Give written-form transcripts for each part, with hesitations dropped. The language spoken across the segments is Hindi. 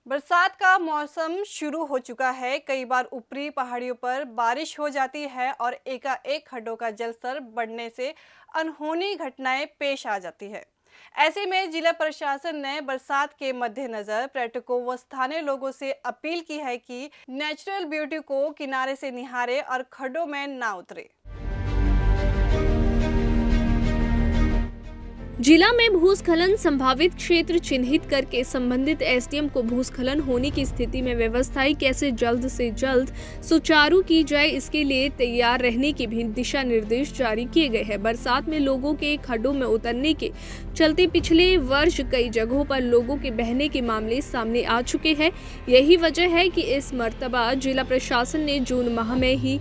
बरसात का मौसम शुरू हो चुका है। कई बार ऊपरी पहाड़ियों पर बारिश हो जाती है और एकाएक खड्डों का जलस्तर बढ़ने से अनहोनी घटनाएं पेश आ जाती है। ऐसे में जिला प्रशासन ने बरसात के मद्देनजर पर्यटकों व स्थानीय लोगों से अपील की है कि नेचुरल ब्यूटी को किनारे से निहारे और खड्डों में ना उतरे। जिला में भूस्खलन संभावित क्षेत्र चिन्हित करके संबंधित एसडीएम को भूस्खलन होने की स्थिति में व्यवस्थाएं कैसे जल्द से जल्द सुचारू की जाए, इसके लिए तैयार रहने के भी दिशा निर्देश जारी किए गए हैं। बरसात में लोगों के खड्डों में उतरने के चलते पिछले वर्ष कई जगहों पर लोगों के बहने के मामले सामने आ चुके हैं। यही वजह है कि इस मर्तबा जिला प्रशासन ने जून माह में ही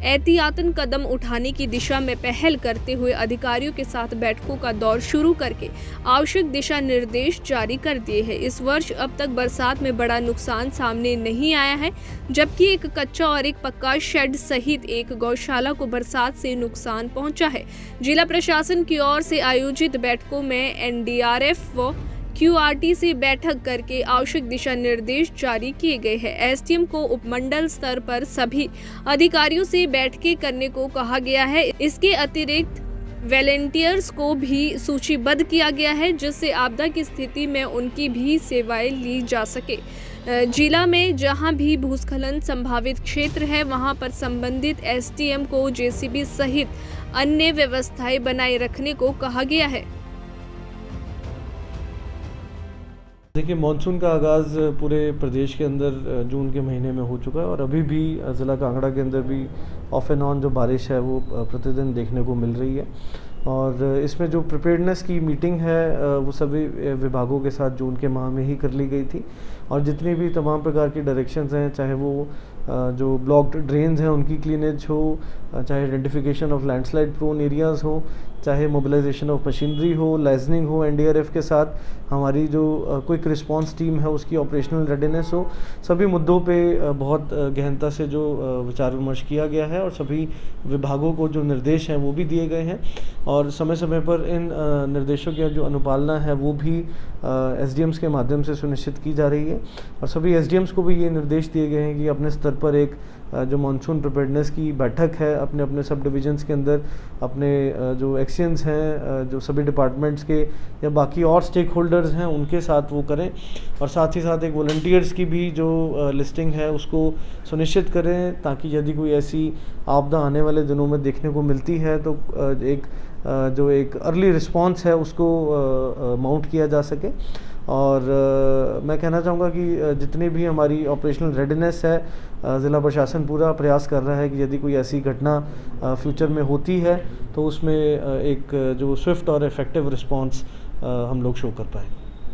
एहतियातन कदम उठाने की दिशा में पहल करते हुए अधिकारियों के साथ बैठकों का दौर शुरू करके आवश्यक दिशा निर्देश जारी कर दिए हैं। इस वर्ष अब तक बरसात में बड़ा नुकसान सामने नहीं आया है, जबकि एक कच्चा और एक पक्का शेड सहित एक गौशाला को बरसात से नुकसान पहुंचा है। जिला प्रशासन की ओर से आयोजित बैठकों में एनडीआरएफ व क्यूआरटी से बैठक करके आवश्यक दिशा निर्देश जारी किए गए हैं। एसडीएम को उपमंडल स्तर पर सभी अधिकारियों से बैठकें करने को कहा गया है। इसके अतिरिक्त वॉलंटियर्स को भी सूचीबद्ध किया गया है, जिससे आपदा की स्थिति में उनकी भी सेवाएं ली जा सके। जिला में जहां भी भूस्खलन संभावित क्षेत्र है, वहां पर संबंधित एसडीएम को जेसीबी सहित अन्य व्यवस्थाएं बनाए रखने को कहा गया है। देखिए, मानसून का आगाज़ पूरे प्रदेश के अंदर जून के महीने में हो चुका है और अभी भी ज़िला कांगड़ा के अंदर भी ऑफ एंड ऑन जो बारिश है वो प्रतिदिन देखने को मिल रही है। और इसमें जो प्रिपेयर्डनेस की मीटिंग है वो सभी विभागों के साथ जून के माह में ही कर ली गई थी और जितनी भी तमाम प्रकार की डायरेक्शंस हैं, चाहे वो जो ब्लॉक्ड ड्रेन्स हैं उनकी क्लीनेज हो, चाहे identification of landslide prone areas हो, चाहे मोबिलाइजेशन ऑफ मशीनरी हो, लाइजनिंग हो, एनडीआरएफ के साथ हमारी जो क्विक रिस्पांस टीम है उसकी ऑपरेशनल रेडीनेस हो, सभी मुद्दों पे बहुत गहनता से जो विचार विमर्श किया गया है और सभी विभागों को जो निर्देश हैं वो भी दिए गए हैं और समय समय पर इन निर्देशों की जो अनुपालना है वो भी एसडीएम्स के माध्यम से सुनिश्चित की जा रही है। और सभी एसडीएम्स को भी ये निर्देश दिए गए हैं कि अपने स्तर पर एक जो मानसून प्रिपेयर्डनेस की बैठक है अपने अपने सब डिविजन्स के अंदर अपने जो एक्सियंस हैं, जो सभी डिपार्टमेंट्स के या बाकी और स्टेक होल्डर्स हैं उनके साथ वो करें और साथ ही साथ एक वॉलंटियर्स की भी जो लिस्टिंग है उसको सुनिश्चित करें, ताकि यदि कोई ऐसी आपदा आने वाले दिनों में देखने को मिलती है तो जो एक अर्ली रिस्पांस है उसको माउंट किया जा सके। और मैं कहना चाहूँगा कि जितनी भी हमारी ऑपरेशनल रेडीनेस है, ज़िला प्रशासन पूरा प्रयास कर रहा है कि यदि कोई ऐसी घटना फ्यूचर में होती है तो उसमें एक जो स्विफ्ट और इफ़ेक्टिव रिस्पांस हम लोग शो कर पाएँ।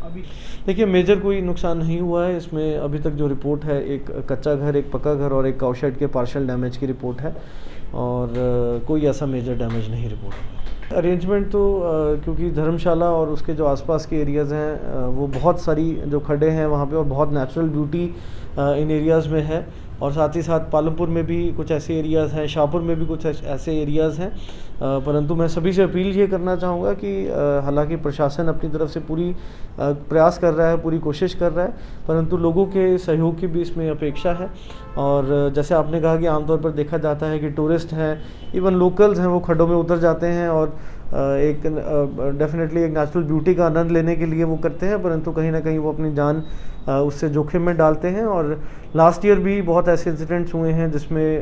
अभी देखिए, मेजर कोई नुकसान नहीं हुआ है इसमें। अभी तक जो रिपोर्ट है एक कच्चा घर, एक पक्का घर और एक काऊ शेड के पार्शियल डैमेज की रिपोर्ट है और कोई ऐसा मेजर डैमेज नहीं रिपोर्ट हुआ। अरेंजमेंट तो क्योंकि धर्मशाला और उसके जो आसपास के एरियाज़ हैं वो बहुत सारी जो खड्डे हैं वहाँ पे और बहुत नेचुरल ब्यूटी इन एरियाज़ में है और साथ ही साथ पालमपुर में भी कुछ ऐसे एरियाज़ हैं, शाहपुर में भी कुछ ऐसे एरियाज़ हैं। परंतु मैं सभी से अपील ये करना चाहूँगा कि हालांकि प्रशासन अपनी तरफ से पूरी प्रयास कर रहा है, पूरी कोशिश कर रहा है, परंतु लोगों के सहयोग की भी इसमें अपेक्षा है। और जैसे आपने कहा कि आमतौर पर देखा जाता है कि टूरिस्ट हैं, इवन लोकल्स हैं, वो खड्डों में उतर जाते हैं और एक डेफिनेटली एक नेचुरल ब्यूटी का आनंद लेने के लिए वो करते हैं, परंतु कहीं ना कहीं वो अपनी जान उससे जोखिम में डालते हैं। और लास्ट ईयर भी बहुत ऐसे इंसिडेंट्स हुए हैं जिसमें